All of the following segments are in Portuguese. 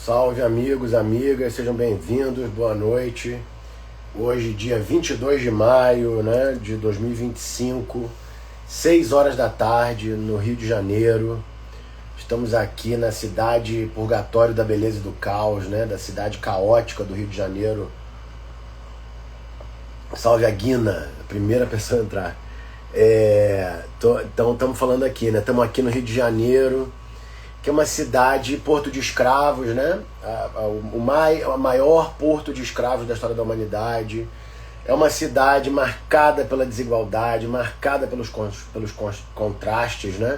Salve amigos, amigas, sejam bem-vindos, boa noite. Hoje, dia 22 de maio, né, de 2025, 6 horas da tarde, no Rio de Janeiro. Estamos aqui na cidade purgatório da beleza e do caos, né, da cidade caótica do Rio de Janeiro. Salve a Guina, a primeira pessoa a entrar. Então estamos falando aqui, né, estamos aqui no Rio de Janeiro, que é uma cidade, porto de escravos, né? O maior porto de escravos da história da humanidade. É uma cidade marcada pela desigualdade, marcada pelos contrastes, né?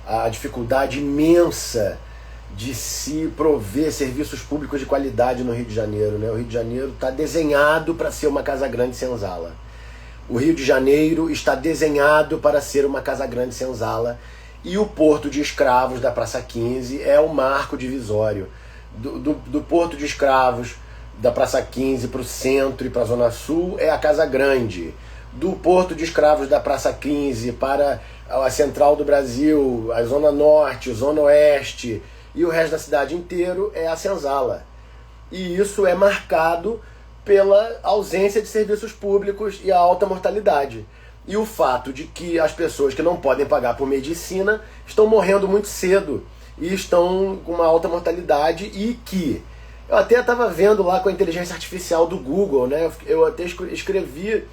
A dificuldade imensa de se prover serviços públicos de qualidade no Rio de Janeiro, né? O Rio de Janeiro está desenhado para ser uma Casa Grande Senzala. O Rio de Janeiro está desenhado para ser uma Casa Grande Senzala. E o Porto de Escravos da Praça 15 é o marco divisório. Do Porto de Escravos da Praça 15 para o centro e para a Zona Sul é a Casa Grande. Do Porto de Escravos da Praça 15 para a Central do Brasil, a Zona Norte, Zona Oeste e o resto da cidade inteiro é a Senzala. E isso é marcado pela ausência de serviços públicos e a alta mortalidade. E o fato de que as pessoas que não podem pagar por medicina estão morrendo muito cedo e estão com uma alta mortalidade e que... Eu até estava vendo lá com a inteligência artificial do Google, né? Eu até escrevi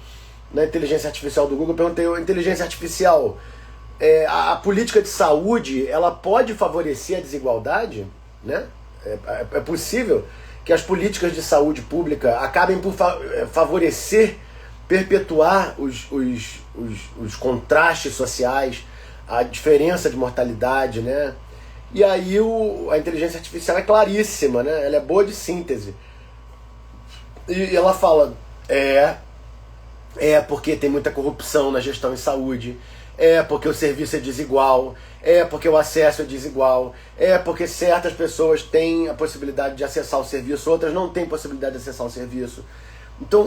na inteligência artificial do Google, perguntei, inteligência artificial, a política de saúde, ela pode favorecer a desigualdade? Né? É possível que as políticas de saúde pública acabem por favorecer, perpetuar os contrastes sociais, a diferença de mortalidade, né? E aí a inteligência artificial é claríssima, né? Ela é boa de síntese. E ela fala, porque tem muita corrupção na gestão em saúde, porque o serviço é desigual, porque o acesso é desigual, porque certas pessoas têm a possibilidade de acessar o serviço, outras não têm possibilidade de acessar o serviço.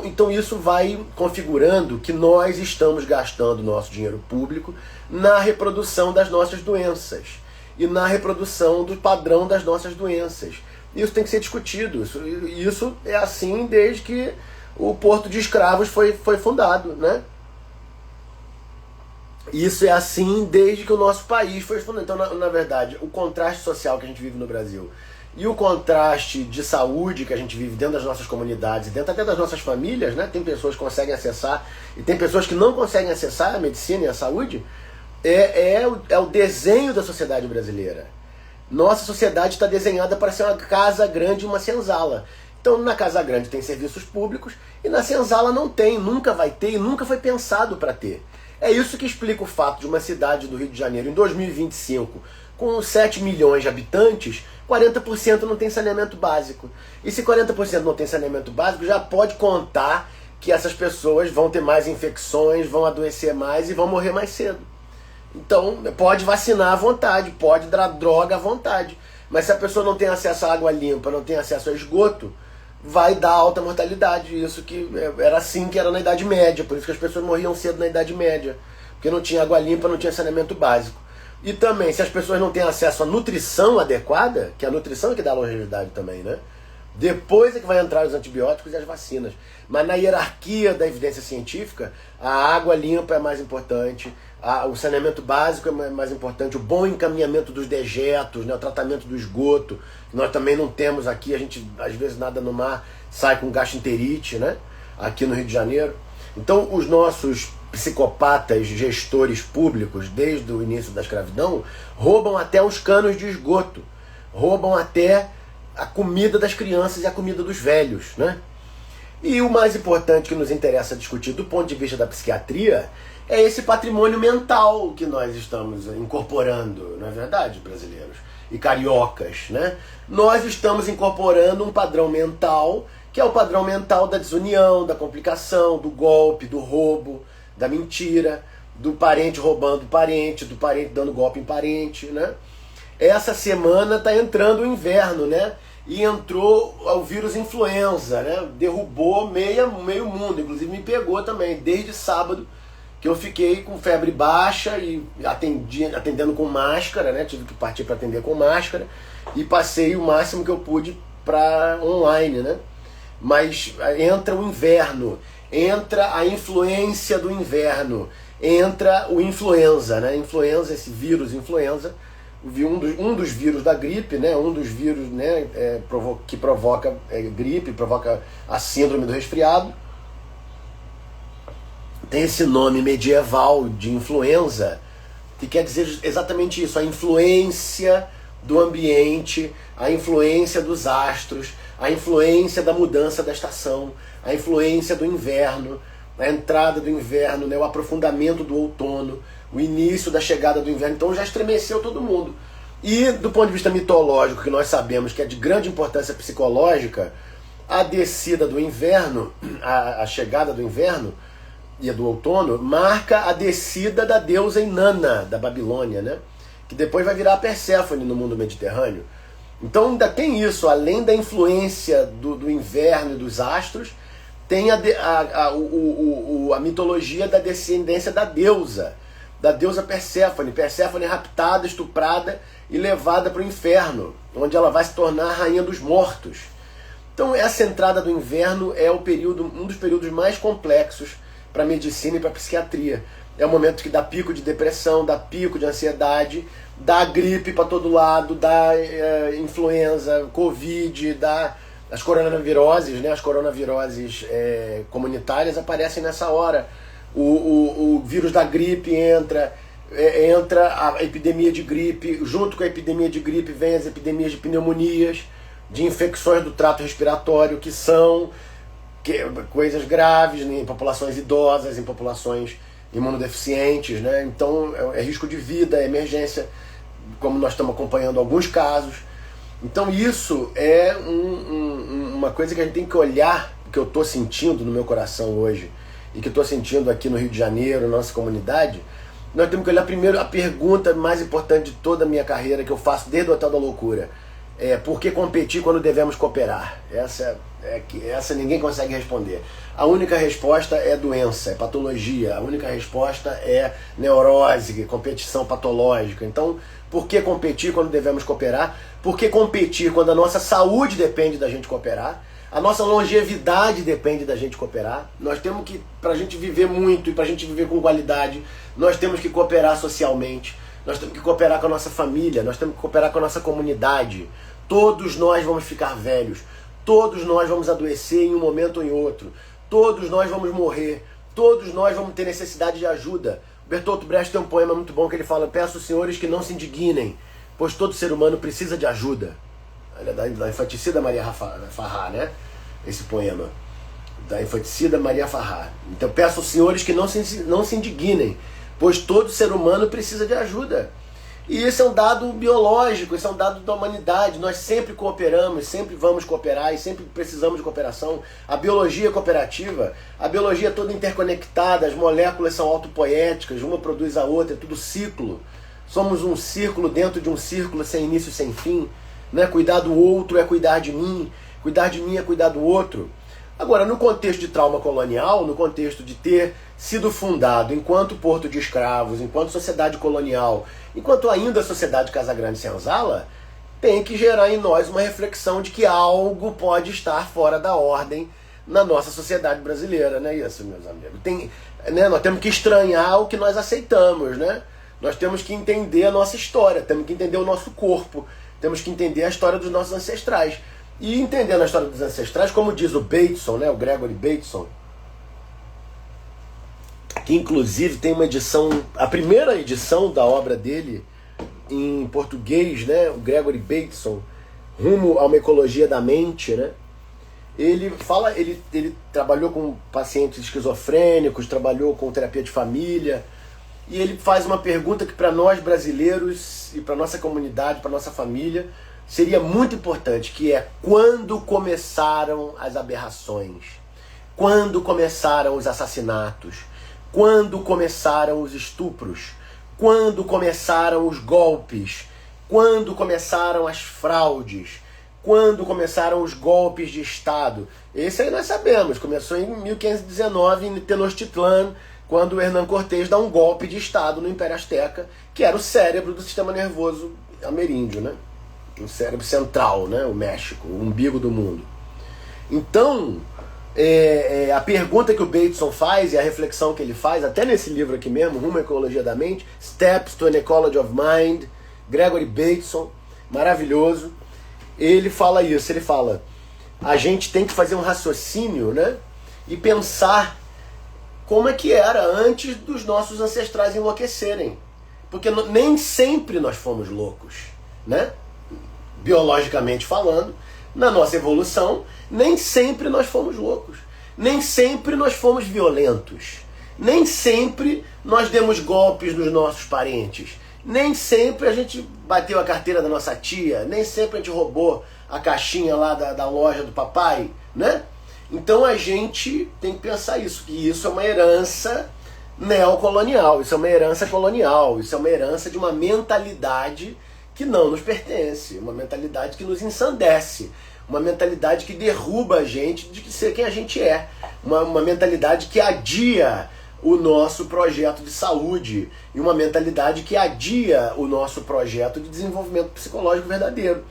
Então isso vai configurando que nós estamos gastando nosso dinheiro público na reprodução das nossas doenças e na reprodução do padrão das nossas doenças. Isso tem que ser discutido. Isso é assim desde que o Porto de Escravos foi fundado, né? Isso é assim desde que o nosso país foi fundado. Então, na verdade, o contraste social que a gente vive no Brasil e o contraste de saúde que a gente vive dentro das nossas comunidades, dentro até das nossas famílias, né? Tem pessoas que conseguem acessar e tem pessoas que não conseguem acessar a medicina e a saúde, é o desenho da sociedade brasileira. Nossa sociedade está desenhada para ser uma Casa Grande e uma Senzala. Então na Casa Grande tem serviços públicos e na Senzala não tem, nunca vai ter e nunca foi pensado para ter. É isso que explica o fato de uma cidade do Rio de Janeiro em 2025, com 7 milhões de habitantes, 40% não tem saneamento básico. E se 40% não tem saneamento básico, já pode contar que essas pessoas vão ter mais infecções, vão adoecer mais e vão morrer mais cedo. Então, pode vacinar à vontade, pode dar droga à vontade. Mas se a pessoa não tem acesso à água limpa, não tem acesso a esgoto, vai dar alta mortalidade. Isso que era assim que era na Idade Média. Por isso que as pessoas morriam cedo na Idade Média. Porque não tinha água limpa, não tinha saneamento básico. E também, se as pessoas não têm acesso à nutrição adequada, que a nutrição é que dá longevidade também, né? Depois é que vai entrar os antibióticos e as vacinas. Mas na hierarquia da evidência científica, a água limpa é mais importante, o saneamento básico é mais importante, o bom encaminhamento dos dejetos, né? O tratamento do esgoto, que nós também não temos aqui, a gente às vezes nada no mar, sai com gastroenterite, né? Aqui no Rio de Janeiro. Então os nossos psicopatas gestores públicos, desde o início da escravidão, roubam até os canos de esgoto, roubam até a comida das crianças e a comida dos velhos, né? E o mais importante que nos interessa discutir do ponto de vista da psiquiatria é esse patrimônio mental que nós estamos incorporando, não é verdade, brasileiros e cariocas, né? Nós estamos incorporando um padrão mental que é o padrão mental da desunião, da complicação, do golpe, do roubo, da mentira, do parente roubando parente, do parente dando golpe em parente, né? Essa semana está entrando o inverno, né? E entrou o vírus influenza, né? Derrubou meio mundo, inclusive me pegou também, desde sábado, que eu fiquei com febre baixa e atendendo com máscara, né? Tive que partir para atender com máscara. e passei o máximo que eu pude para online, né? Mas entra o inverno, entra a influência do inverno, entra o influenza, né? Influenza, esse vírus influenza, um dos vírus da gripe, né? Um dos vírus, né? Que provoca gripe, provoca a síndrome do resfriado. Tem esse nome medieval de influenza, que quer dizer exatamente isso, a influência do ambiente, a influência dos astros, a influência da mudança da estação, a influência do inverno, a entrada do inverno, né, o aprofundamento do outono, o início da chegada do inverno. Então já estremeceu todo mundo. E do ponto de vista mitológico, que nós sabemos que é de grande importância psicológica, a descida do inverno, a chegada do inverno e a do outono, marca a descida da deusa Inanna, da Babilônia, né? Que depois vai virar a Perséfone no mundo mediterrâneo. Então ainda tem isso, além da influência do inverno e dos astros, tem a mitologia da descendência da deusa Perséfone. Perséfone é raptada, estuprada e levada para o inferno, onde ela vai se tornar a rainha dos mortos. Então essa entrada do inverno é um dos períodos mais complexos para a medicina e para a psiquiatria. É o momento que dá pico de depressão, dá pico de ansiedade, dá gripe para todo lado, dá influenza, covid, dá as coronaviroses, né? As coronaviroses comunitárias aparecem nessa hora. O vírus da gripe entra a epidemia de gripe, junto com a epidemia de gripe vem as epidemias de pneumonias, de infecções do trato respiratório, que são coisas graves, né, em populações idosas, em populações imunodeficientes, né? Então é risco de vida, é emergência, como nós estamos acompanhando alguns casos. Então isso é uma coisa que a gente tem que olhar, que eu estou sentindo no meu coração hoje, e que eu estou sentindo aqui no Rio de Janeiro, na nossa comunidade. Nós temos que olhar primeiro a pergunta mais importante de toda a minha carreira, que eu faço desde o Hotel da Loucura. Por que competir quando devemos cooperar? Essa ninguém consegue responder. A única resposta é doença, é patologia. A única resposta é neurose, competição patológica. Então, por que competir quando devemos cooperar? Por que competir quando a nossa saúde depende da gente cooperar? A nossa longevidade depende da gente cooperar. Nós temos que, para a gente viver muito e para a gente viver com qualidade, nós temos que cooperar socialmente. Nós temos que cooperar com a nossa família, nós temos que cooperar com a nossa comunidade. Todos nós vamos ficar velhos, todos nós vamos adoecer em um momento ou em outro, todos nós vamos morrer, todos nós vamos ter necessidade de ajuda. Bertolt Brecht tem um poema muito bom que ele fala: peço aos senhores que não se indignem, pois todo ser humano precisa de ajuda. Ele é da infanticida Maria Farrar, né? Esse poema, da infanticida Maria Farrar. Então peço aos senhores que não se indignem, pois todo ser humano precisa de ajuda. E esse é um dado biológico, esse é um dado da humanidade. Nós sempre cooperamos, sempre vamos cooperar e sempre precisamos de cooperação. A biologia é cooperativa, a biologia é toda interconectada, as moléculas são autopoéticas, uma produz a outra, é tudo ciclo. Somos um círculo dentro de um círculo sem início e sem fim. Né? Cuidar do outro é cuidar de mim é cuidar do outro. Agora, no contexto de trauma colonial, no contexto de ter sido fundado enquanto porto de escravos, enquanto sociedade colonial, enquanto ainda sociedade Casagrande-Senzala, tem que gerar em nós uma reflexão de que algo pode estar fora da ordem na nossa sociedade brasileira, não é isso, meus amigos? Nós temos que estranhar o que nós aceitamos, né? Nós temos que entender a nossa história, temos que entender o nosso corpo, temos que entender a história dos nossos ancestrais. E entendendo a história dos ancestrais, como diz o Bateson, né, o Gregory Bateson, que inclusive tem uma edição, a primeira edição da obra dele em português, né, o Gregory Bateson, Rumo a uma Ecologia da Mente, né? Ele trabalhou com pacientes esquizofrênicos, trabalhou com terapia de família, e ele faz uma pergunta que para nós brasileiros e para nossa comunidade, para nossa família, seria muito importante, que é: quando começaram as aberrações? Quando começaram os assassinatos? Quando começaram os estupros? Quando começaram os golpes? Quando começaram as fraudes? Quando começaram os golpes de Estado? Esse aí nós sabemos, começou em 1519 em Tenochtitlan, quando o Hernán Cortés dá um golpe de Estado no Império Azteca, que era o cérebro do sistema nervoso ameríndio, né? um cérebro central, né? O México, o umbigo do mundo. Então, a pergunta que o Bateson faz e a reflexão que ele faz, até nesse livro aqui mesmo, Rumo à Ecologia da Mente, Steps to an Ecology of Mind, Gregory Bateson, maravilhoso. Ele fala isso, ele fala, a gente tem que fazer um raciocínio, né? E pensar como é que era antes dos nossos ancestrais enlouquecerem. Porque nem sempre nós fomos loucos, né? Biologicamente falando, na nossa evolução, nem sempre nós fomos loucos. Nem sempre nós fomos violentos. Nem sempre nós demos golpes nos nossos parentes. Nem sempre a gente bateu a carteira da nossa tia. Nem sempre a gente roubou a caixinha lá da loja do papai, né? Então a gente tem que pensar isso, que isso é uma herança neocolonial, isso é uma herança colonial, isso é uma herança de uma mentalidade que não nos pertence, uma mentalidade que nos ensandece, uma mentalidade que derruba a gente de ser quem a gente é, uma mentalidade que adia o nosso projeto de saúde e uma mentalidade que adia o nosso projeto de desenvolvimento psicológico verdadeiro.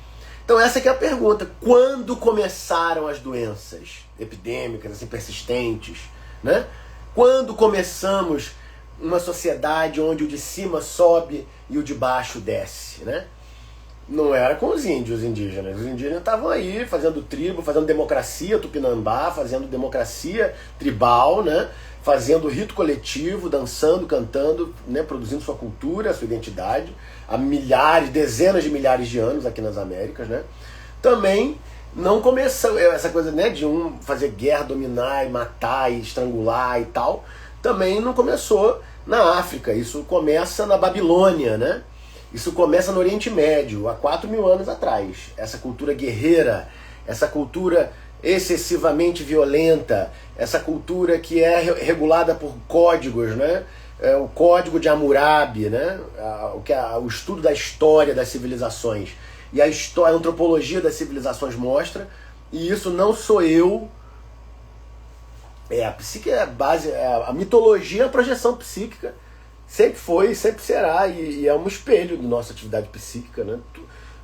Então essa que é a pergunta, quando começaram as doenças epidêmicas, assim, persistentes, né? Quando começamos uma sociedade onde o de cima sobe e o de baixo desce, né? Não era com os índios indígenas. Os indígenas estavam aí fazendo tribo, fazendo democracia tupinambá, fazendo democracia tribal, né? Fazendo rito coletivo, dançando, cantando, né? Produzindo sua cultura, sua identidade, há milhares, dezenas de milhares de anos aqui nas Américas, né? Também não começou essa coisa, né, de um fazer guerra, dominar e matar e estrangular e tal, também não começou na África. Isso começa na Babilônia, né? Isso começa no Oriente Médio, há 4.000 anos atrás. Essa cultura guerreira, essa cultura excessivamente violenta, essa cultura que é regulada por códigos, né? O código de Hammurabi, né? O estudo da história das civilizações. E a antropologia das civilizações mostra, e isso não sou eu. A psique é a base, a mitologia é a projeção psíquica. Sempre foi, sempre será, e é um espelho da nossa atividade psíquica, né?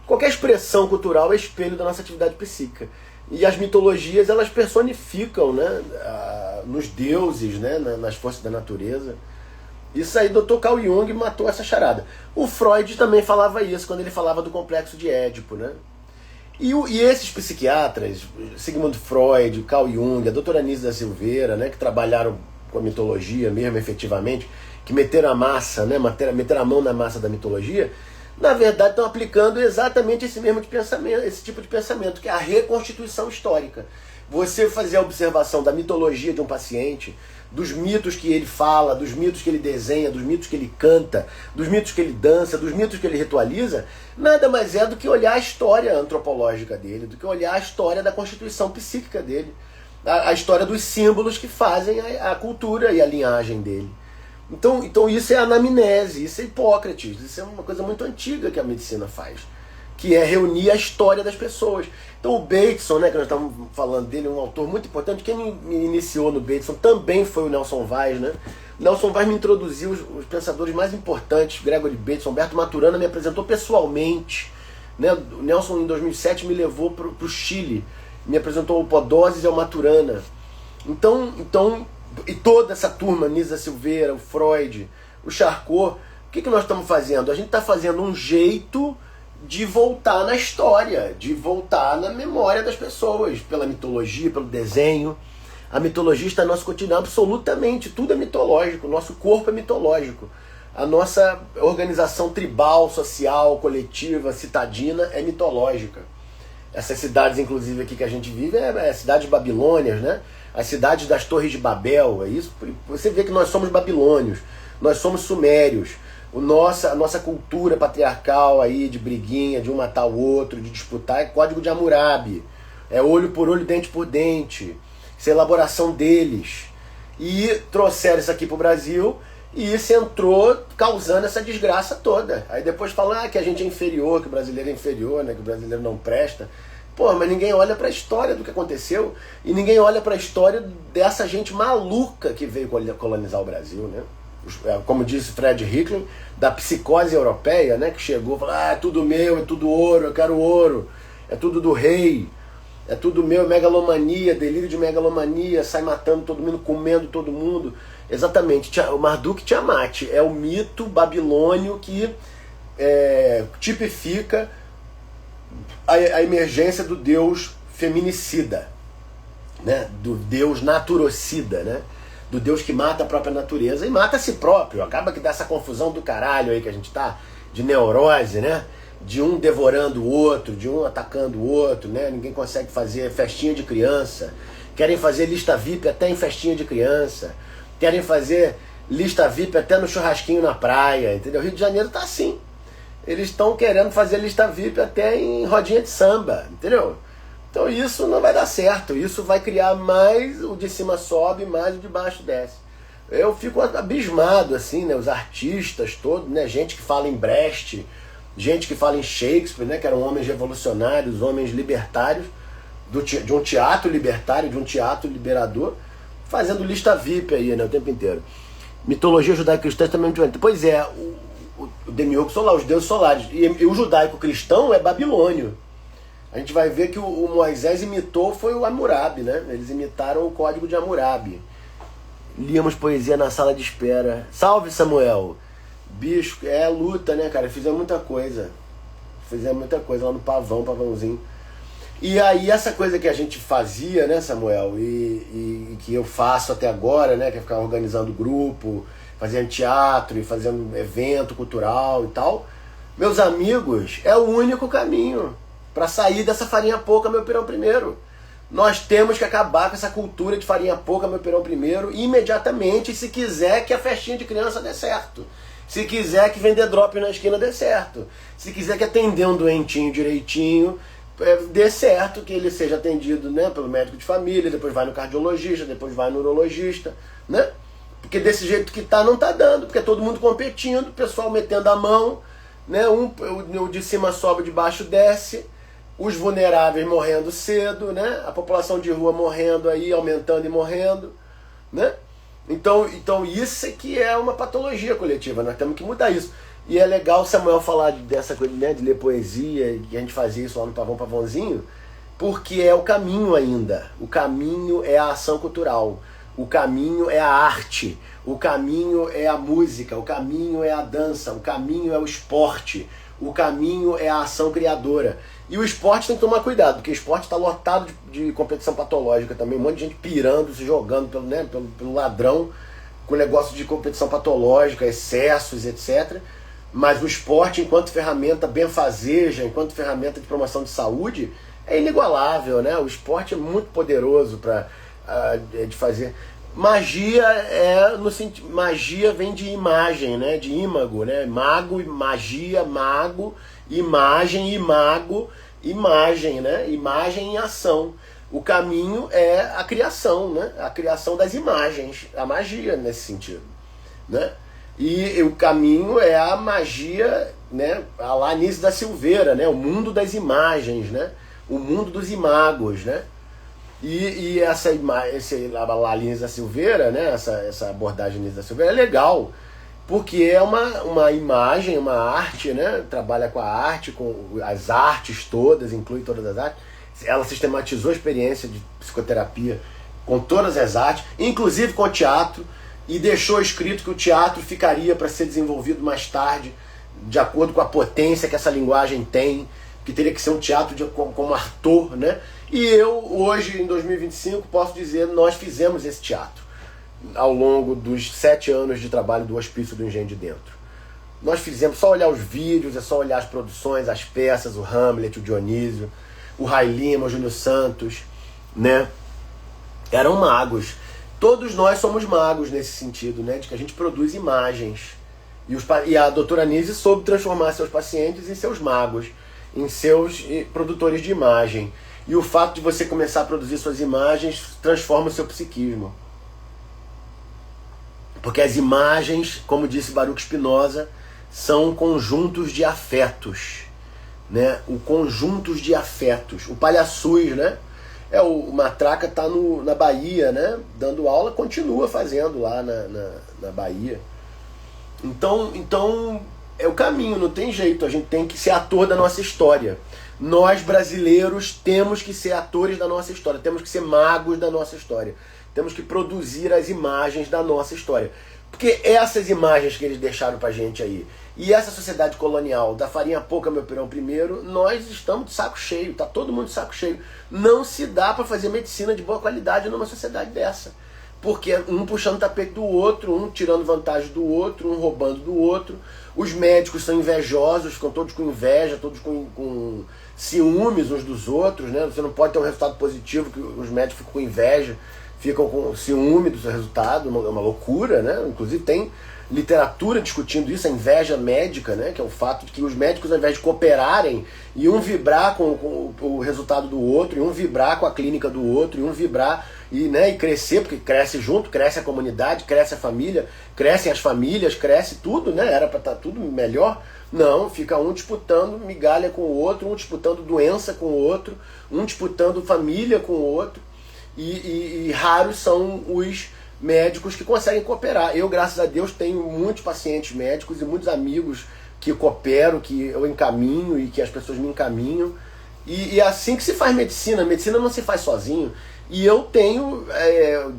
Qualquer expressão cultural é espelho da nossa atividade psíquica. E as mitologias, elas personificam, né, nos deuses, né, nas forças da natureza. Isso aí, Dr. Carl Jung matou essa charada. O Freud também falava isso, quando ele falava do complexo de Édipo, né? E esses psiquiatras, Sigmund Freud, Carl Jung, a doutora Anísia da Silveira, né, que trabalharam com a mitologia mesmo, efetivamente, que meteram a massa, né, meteram a mão na massa da mitologia, na verdade estão aplicando exatamente esse mesmo de pensamento, esse tipo de pensamento, que é a reconstituição histórica. Você fazer a observação da mitologia de um paciente, dos mitos que ele fala, dos mitos que ele desenha, dos mitos que ele canta, dos mitos que ele dança, dos mitos que ele ritualiza, nada mais é do que olhar a história antropológica dele, do que olhar a história da constituição psíquica dele, a história dos símbolos que fazem a cultura e a linhagem dele. Então isso é anamnese, isso é Hipócrates, isso é uma coisa muito antiga que a medicina faz, que é reunir a história das pessoas. Então o Bateson, né, que nós estamos falando dele, um autor muito importante, quem me iniciou no Bateson também foi o Nelson Vaz, né? O Nelson Vaz me introduziu os pensadores mais importantes, Gregory Bateson, Humberto Maturana me apresentou pessoalmente, né? O Nelson em 2007 me levou para o Chile, me apresentou o Podoses e o Maturana. Então, e toda essa turma, Nisa Silveira, o Freud, o Charcot, o que nós estamos fazendo? A gente está fazendo um jeito de voltar na história, de voltar na memória das pessoas, pela mitologia, pelo desenho. A mitologia está no nosso cotidiano, absolutamente, tudo é mitológico, o nosso corpo é mitológico. A nossa organização tribal, social, coletiva, citadina é mitológica. Essas cidades, inclusive, aqui que a gente vive, é cidades babilônias, né? As cidades das Torres de Babel, é isso. Você vê que nós somos babilônios, nós somos sumérios. A nossa cultura patriarcal aí, de briguinha, de um matar o outro, de disputar, é código de Hammurabi. É olho por olho, dente por dente. Isso é elaboração deles. E trouxeram isso aqui pro Brasil, e isso entrou causando essa desgraça toda. Aí depois falam que a gente é inferior, que o brasileiro é inferior, né, que o brasileiro não presta. Pô, mas ninguém olha para a história do que aconteceu, e ninguém olha para a história dessa gente maluca que veio colonizar o Brasil, né? como disse Fred Hicklin, da psicose europeia, né, que chegou e falou, é tudo meu, é tudo ouro, eu quero ouro, é tudo do rei, é tudo meu, megalomania, delírio de megalomania, sai matando todo mundo, comendo todo mundo. Exatamente, o Marduk Tiamat é o mito babilônio que tipifica a emergência do deus feminicida, né? Do deus naturocida, né? Do deus que mata a própria natureza e mata a si próprio. Acaba que dá essa confusão do caralho aí que a gente tá, de neurose, né? De um devorando o outro, de um atacando o outro, né? Ninguém consegue fazer festinha de criança. Querem fazer lista VIP até em festinha de criança. Querem fazer lista VIP até no churrasquinho na praia, entendeu? Rio de Janeiro tá assim. Eles estão querendo fazer lista VIP até em rodinha de samba, entendeu? Então isso não vai dar certo, isso vai criar mais, o de cima sobe, mais o de baixo desce. Eu fico abismado, assim, né, os artistas todos, né, gente que fala em Brecht, gente que fala em Shakespeare, né, que eram homens revolucionários, homens libertários, de um teatro libertário, de um teatro liberador, fazendo lista VIP aí, né, o tempo inteiro. Mitologia judaico-cristã também muito. Pois é, o demiurgo solar, os deuses solares, e o judaico-cristão é babilônio. A gente vai ver que o Moisés imitou foi o Hammurabi, né? Eles imitaram o código de Hammurabi. Líamos poesia na sala de espera. Salve, Samuel! Bicho, luta, né, cara? Fizemos muita coisa. Fizemos muita coisa lá no pavãozinho. E aí essa coisa que a gente fazia, né, Samuel? E que eu faço até agora, né? Que é ficar organizando grupo, fazendo teatro e fazendo evento cultural e tal. Meus amigos, é o único caminho para sair dessa farinha pouca, meu pirão primeiro. Nós temos que acabar com essa cultura de farinha pouca, meu pirão primeiro, imediatamente, se quiser que a festinha de criança dê certo. Se quiser que vender drop na esquina dê certo. Se quiser que atender um doentinho direitinho, dê certo, que ele seja atendido, né, pelo médico de família, depois vai no cardiologista, depois vai no urologista, né? Porque desse jeito que tá, não tá dando, porque é todo mundo competindo, o pessoal metendo a mão, né? O de cima sobe, o de baixo desce, os vulneráveis morrendo cedo, né? A população de rua morrendo aí, aumentando e morrendo, né? Então isso é que é uma patologia coletiva, nós temos que mudar isso. E é legal o Samuel falar dessa coisa, né, de ler poesia, que a gente fazia isso lá no Pavãozinho, porque é o caminho ainda. O caminho é a ação cultural, o caminho é a arte, o caminho é a música, o caminho é a dança, o caminho é o esporte, o caminho é a ação criadora. E o esporte tem que tomar cuidado, porque o esporte está lotado de competição patológica também, um monte de gente pirando, se jogando pelo ladrão, com negócio de competição patológica, excessos, etc. Mas o esporte, enquanto ferramenta benfazeja, enquanto ferramenta de promoção de saúde, é inigualável, né? O esporte é muito poderoso de fazer. Magia magia vem de imagem, né? De ímago, né? Mago, magia, mago, imagem, imago, imagem, né? Imagem em ação. O caminho é a criação, né? A criação das imagens, a magia nesse sentido, né? E o caminho é a magia, né? A lá Anísio da Silveira, né? O mundo das imagens, né? O mundo dos imagos, né? E essa Anísio da Silveira, né? Essa abordagem Anísio da Silveira é legal, porque é uma imagem, uma arte, né? Trabalha com a arte, com as artes todas, inclui todas as artes. Ela sistematizou a experiência de psicoterapia com todas as artes, inclusive com o teatro, e deixou escrito que o teatro ficaria para ser desenvolvido mais tarde, de acordo com a potência que essa linguagem tem, que teria que ser um teatro como Arthur, né? E eu, hoje, em 2025, posso dizer, nós fizemos esse teatro ao longo dos 7 anos de trabalho do Hospício do Engenho de Dentro. Nós fizemos, só olhar os vídeos, é só olhar as produções, as peças, o Hamlet, o Dionísio, o Ray Lima, o Júlio Santos, né? Eram magos. Todos nós somos magos nesse sentido, né? De que a gente produz imagens. E a doutora Nise soube transformar seus pacientes em seus magos, em seus produtores de imagem. E o fato de você começar a produzir suas imagens transforma o seu psiquismo. Porque as imagens, como disse Baruch Spinoza, são conjuntos de afetos, né? O conjuntos de afetos. O Palhaçuz, né? O Matraca está na Bahia, né? Dando aula, continua fazendo lá na Bahia, Então é o caminho, não tem jeito. A gente tem que ser ator da nossa história. Nós, brasileiros, temos que ser atores da nossa história. Temos que ser magos da nossa história. Temos que produzir as imagens da nossa história. Porque essas imagens que eles deixaram pra gente aí, e essa sociedade colonial da farinha pouca, meu pirão primeiro, nós estamos de saco cheio, tá todo mundo de saco cheio. Não se dá pra fazer medicina de boa qualidade numa sociedade dessa. Porque um puxando o tapete do outro, um tirando vantagem do outro, um roubando do outro. Os médicos são invejosos, ficam todos com inveja, todos com ciúmes uns dos outros, né? Você não pode ter um resultado positivo, que os médicos ficam com inveja, ficam com ciúme do seu resultado, é uma loucura, né? Inclusive tem literatura discutindo isso, a inveja médica, né? Que é o fato de que os médicos, ao invés de cooperarem e um vibrar com o resultado do outro, e um vibrar com a clínica do outro, e um vibrar e crescer, porque cresce junto, cresce a comunidade, cresce a família, crescem as famílias, cresce tudo, né? Era para estar tudo melhor. Não, fica um disputando migalha com o outro, um disputando doença com o outro, um disputando família com o outro. E raros são os médicos que conseguem cooperar. Eu, graças a Deus, tenho muitos pacientes médicos e muitos amigos que coopero, que eu encaminho e que as pessoas me encaminham. E é assim que se faz medicina. Medicina não se faz sozinho. E eu tenho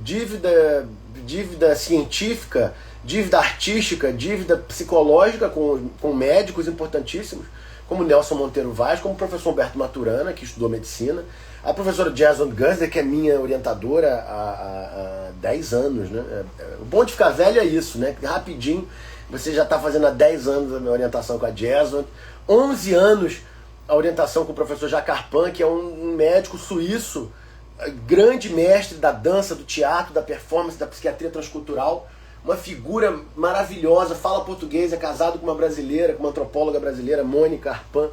dívida científica, dívida artística, dívida psicológica com médicos importantíssimos, como Nelson Monteiro Vaz, como o professor Humberto Maturana, que estudou medicina, a professora Jessamine Gunsler, que é minha orientadora há 10 anos. Né? O bom de ficar velho é isso, né? Rapidinho, você já está fazendo há 10 anos a minha orientação com a Jessamine, 11 anos a orientação com o professor Jacarpan, que é um médico suíço, grande mestre da dança, do teatro, da performance, da psiquiatria transcultural, uma figura maravilhosa, fala português, é casado com uma brasileira, com uma antropóloga brasileira, Mônica Arpan.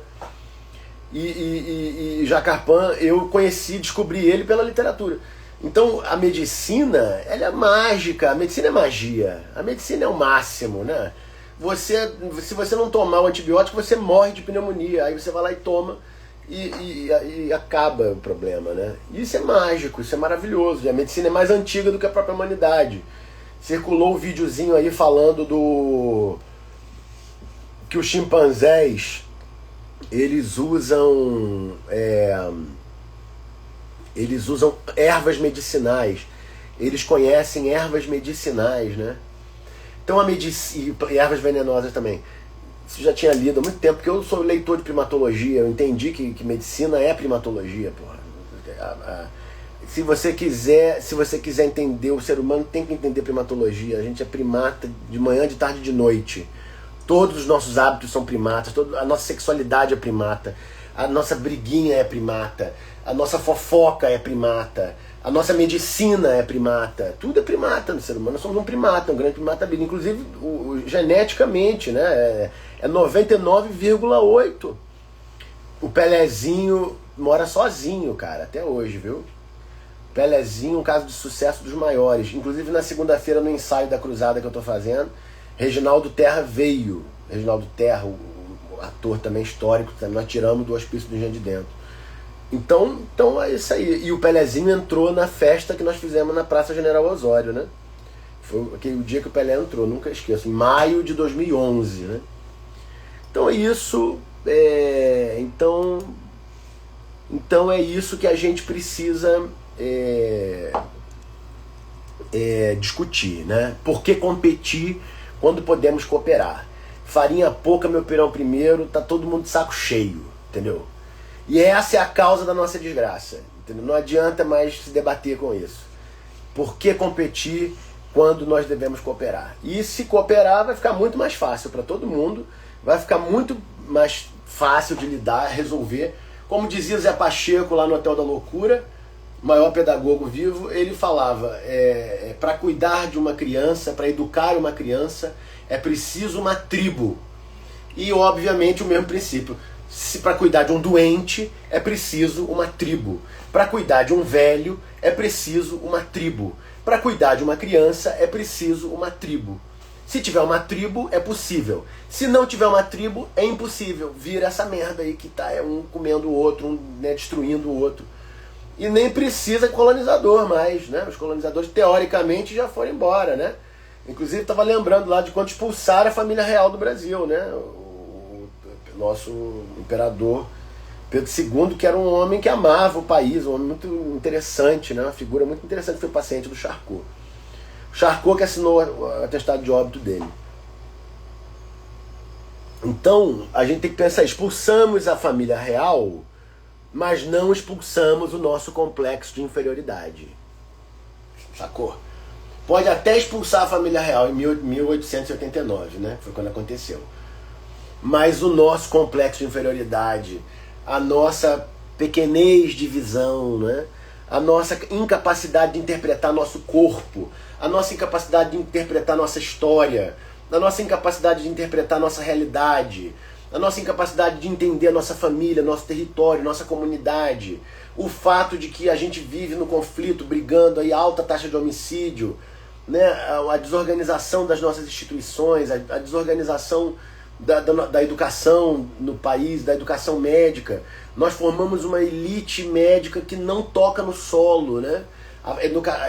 E Jacarpan, eu descobri ele pela literatura. Então a medicina, ela é mágica, a medicina é magia, a medicina é o máximo, né? Se você não tomar o antibiótico, você morre de pneumonia, aí você vai lá e toma e acaba o problema, né? Isso é mágico, isso é maravilhoso, e a medicina é mais antiga do que a própria humanidade. Circulou um videozinho aí falando que os chimpanzés eles usam ervas medicinais, eles conhecem ervas medicinais, né? Então e ervas venenosas também. Isso eu já tinha lido há muito tempo, porque eu sou leitor de primatologia, eu entendi que medicina é primatologia, porra. Se você quiser entender o ser humano, tem que entender primatologia. A gente é primata de manhã, de tarde e de noite. Todos os nossos hábitos são primatas, a nossa sexualidade é primata, a nossa briguinha é primata, a nossa fofoca é primata, a nossa medicina é primata, tudo é primata no ser humano. Nós somos um primata, um grande primata, inclusive geneticamente, né? É 99,8. O Pelezinho mora sozinho, cara, até hoje, viu? Pelezinho, um caso de sucesso dos maiores. Inclusive na segunda-feira, no ensaio da cruzada que eu tô fazendo, Reginaldo Terra veio. Reginaldo Terra, o ator também histórico, também nós tiramos do Hospício do Engenho de Dentro. Então é isso aí. E o Pelezinho entrou na festa que nós fizemos na Praça General Osório, né? Foi aquele dia que o Pelé entrou, nunca esqueço, em maio de 2011, né? Então é isso. Então é isso que a gente precisa discutir, né? Por que competir quando podemos cooperar? Farinha pouca, meu pirão primeiro, tá todo mundo de saco cheio, entendeu? E essa é a causa da nossa desgraça, entendeu? Não adianta mais se debater com isso. Por que competir quando nós devemos cooperar? E se cooperar, vai ficar muito mais fácil para todo mundo, vai ficar muito mais fácil de lidar, resolver. Como dizia Zé Pacheco lá no Hotel da Loucura, o maior pedagogo vivo, ele falava, para cuidar de uma criança, para educar uma criança, é preciso uma tribo. E obviamente o mesmo princípio. Se para cuidar de um doente, é preciso uma tribo. Para cuidar de um velho, é preciso uma tribo. Para cuidar de uma criança, é preciso uma tribo. Se tiver uma tribo, é possível. Se não tiver uma tribo, é impossível. Vira essa merda aí que tá um comendo o outro, um, né, destruindo o outro. E nem precisa colonizador mais, né? Os colonizadores, teoricamente, já foram embora, né? Inclusive, estava lembrando lá de quando expulsaram a família real do Brasil, né? O nosso imperador Pedro II, que era um homem que amava o país, um homem muito interessante, né? Uma figura muito interessante, foi paciente do Charcot. O Charcot que assinou o atestado de óbito dele. Então, a gente tem que pensar, expulsamos a família real, mas não expulsamos o nosso complexo de inferioridade. Sacou? Pode até expulsar a família real em 1889, né? Foi quando aconteceu. Mas o nosso complexo de inferioridade, a nossa pequenez de visão, né? A nossa incapacidade de interpretar nosso corpo, a nossa incapacidade de interpretar nossa história, a nossa incapacidade de interpretar nossa realidade, a nossa incapacidade de entender a nossa família, nosso território, nossa comunidade, o fato de que a gente vive no conflito, brigando, aí alta taxa de homicídio, né, a desorganização das nossas instituições, a desorganização da educação no país, da educação médica. Nós formamos uma elite médica que não toca no solo, né?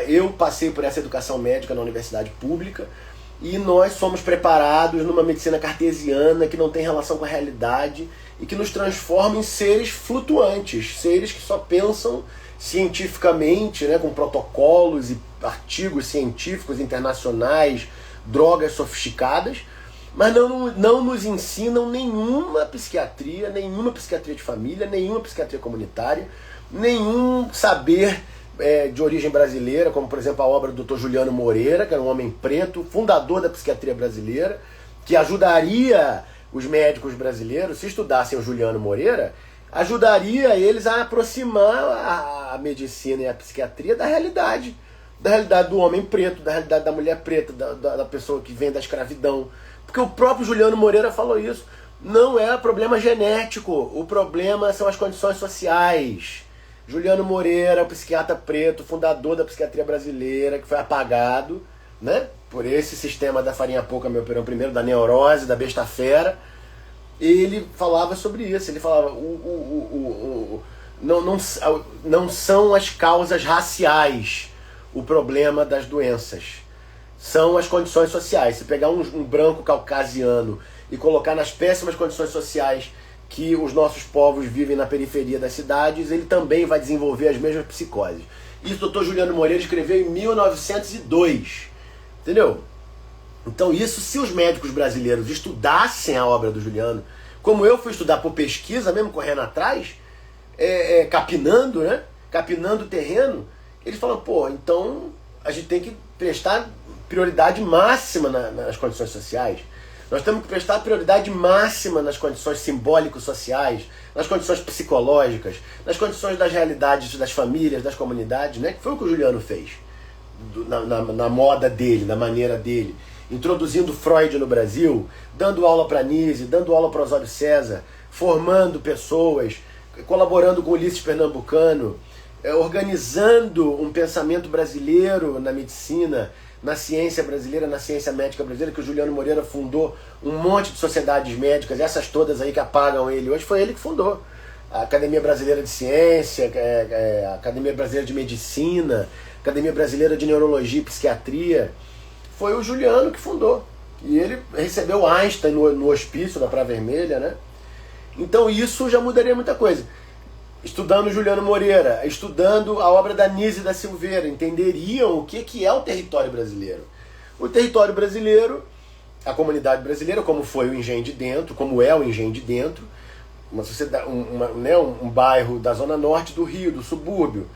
Eu passei por essa educação médica na universidade pública e nós somos preparados numa medicina cartesiana que não tem relação com a realidade e que nos transforma em seres flutuantes, seres que só pensam cientificamente, né, com protocolos e artigos científicos internacionais, drogas sofisticadas, mas não nos ensinam nenhuma psiquiatria de família, nenhuma psiquiatria comunitária, nenhum saber de origem brasileira, como por exemplo a obra do Dr. Juliano Moreira, que era um homem preto, fundador da psiquiatria brasileira, que ajudaria os médicos brasileiros, se estudassem o Juliano Moreira, ajudaria eles a aproximar a medicina e a psiquiatria da realidade do homem preto, da realidade da mulher preta, da pessoa que vem da escravidão. Porque o próprio Juliano Moreira falou isso. Não é problema genético, o problema são as condições sociais. Juliano Moreira, o psiquiatra preto, fundador da psiquiatria brasileira, que foi apagado, né, por esse sistema da farinha pouca, meu perão primeiro, da neurose, da besta fera. Ele falava sobre isso, ele falava não são as causas raciais o problema das doenças, são as condições sociais. Se pegar um branco caucasiano e colocar nas péssimas condições sociais que os nossos povos vivem na periferia das cidades, ele também vai desenvolver as mesmas psicoses. Isso o Dr. Juliano Moreira escreveu em 1902, entendeu? Então isso, se os médicos brasileiros estudassem a obra do Juliano, como eu fui estudar por pesquisa, mesmo correndo atrás, capinando, né? Capinando o terreno, eles falam, pô, então a gente tem que prestar prioridade máxima nas condições sociais. Nós temos que prestar prioridade máxima nas condições simbólico-sociais, nas condições psicológicas, nas condições das realidades das famílias, das comunidades, né? Que foi o que o Juliano fez, na moda dele, na maneira dele. Introduzindo Freud no Brasil, dando aula para Nise, dando aula para Osório César, formando pessoas, colaborando com o Ulisses Pernambucano, organizando um pensamento brasileiro na medicina, na ciência brasileira, na ciência médica brasileira, que o Juliano Moreira fundou um monte de sociedades médicas, essas todas aí que apagam ele hoje, foi ele que fundou. A Academia Brasileira de Ciência, a Academia Brasileira de Medicina, a Academia Brasileira de Neurologia e Psiquiatria, foi o Juliano que fundou. E ele recebeu Einstein no hospício da Praia Vermelha, né? Então isso já mudaria muita coisa. Estudando Juliano Moreira, estudando a obra da Nise da Silveira, entenderiam o que é o território brasileiro. O território brasileiro, a comunidade brasileira, como foi o Engenho de Dentro, como é o Engenho de Dentro, uma sociedade, um bairro da zona norte do Rio, do subúrbio,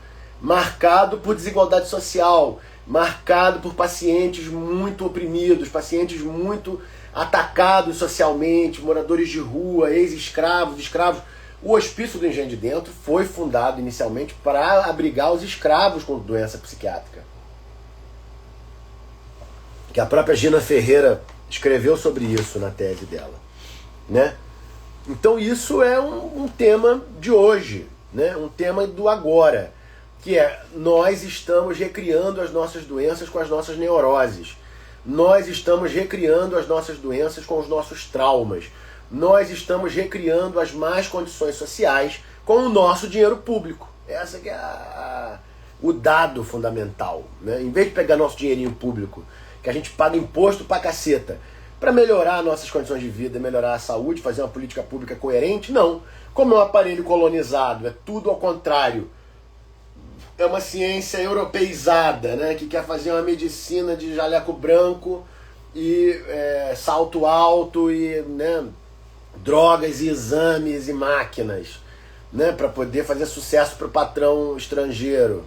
marcado por desigualdade social, marcado por pacientes muito oprimidos, pacientes muito atacados socialmente, moradores de rua, ex-escravos, escravos. O Hospício do Engenho de Dentro foi fundado inicialmente para abrigar os escravos com doença psiquiátrica. Que a própria Gina Ferreira escreveu sobre isso na tese dela, né? Então isso é um tema de hoje, né? Um tema do agora, que é: nós estamos recriando as nossas doenças com as nossas neuroses, nós estamos recriando as nossas doenças com os nossos traumas, nós estamos recriando as más condições sociais com o nosso dinheiro público. Essa que é o dado fundamental, né? Em vez de pegar nosso dinheirinho público, que a gente paga imposto pra caceta, para melhorar nossas condições de vida, melhorar a saúde, fazer uma política pública coerente? Não. Como é um aparelho colonizado, é tudo ao contrário. É uma ciência europeizada, né, que quer fazer uma medicina de jaleco branco e salto alto e, né, drogas e exames e máquinas, né, para poder fazer sucesso para o patrão estrangeiro,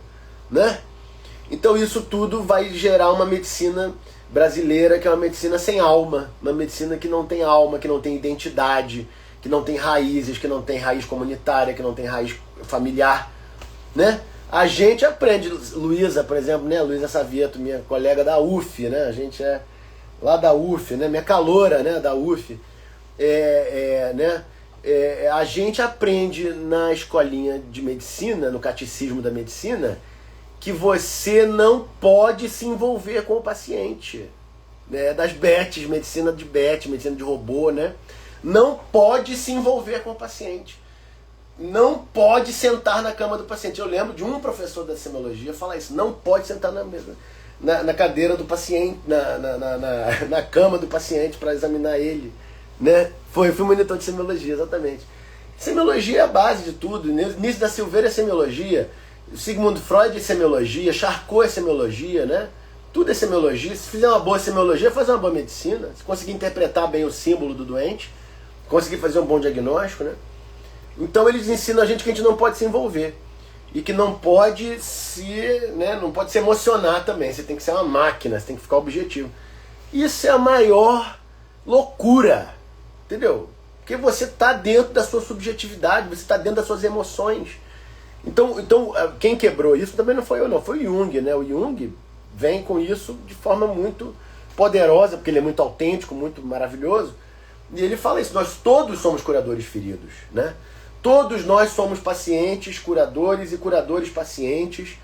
né? Então isso tudo vai gerar uma medicina brasileira que é uma medicina sem alma, uma medicina que não tem alma, que não tem identidade, que não tem raízes, que não tem raiz comunitária, que não tem raiz familiar, né? A gente aprende, Luísa, por exemplo, né, Luísa Savieto, minha colega da UF, né, a gente é lá da UF, né, minha caloura, né, da UF, a gente aprende na escolinha de medicina, no catecismo da medicina, que você não pode se envolver com o paciente, né, das BETs, medicina de robô, né, não pode se envolver com o paciente, não pode sentar na cama do paciente. Eu lembro de um professor da semiologia falar isso, não pode sentar na mesa, na cadeira do paciente, na cama do paciente para examinar ele, né? Fui monitor de semiologia, exatamente. Semiologia é a base de tudo. Nício da Silveira é semiologia, Sigmund Freud é semiologia, Charcot é semiologia, né? Tudo é semiologia. Se fizer uma boa semiologia, fazer uma boa medicina. Se conseguir interpretar bem o símbolo do doente, conseguir fazer um bom diagnóstico, né? Então eles ensinam a gente que a gente não pode se envolver. E que não pode não pode se emocionar também. Você tem que ser uma máquina, você tem que ficar objetivo. Isso é a maior loucura, entendeu? Porque você está dentro da sua subjetividade, você está dentro das suas emoções. Então, quem quebrou isso também não foi eu, não, foi o Jung, né? O Jung vem com isso de forma muito poderosa, porque ele é muito autêntico, muito maravilhoso. E ele fala isso, nós todos somos curadores feridos, né? Todos nós somos pacientes, curadores e curadores pacientes,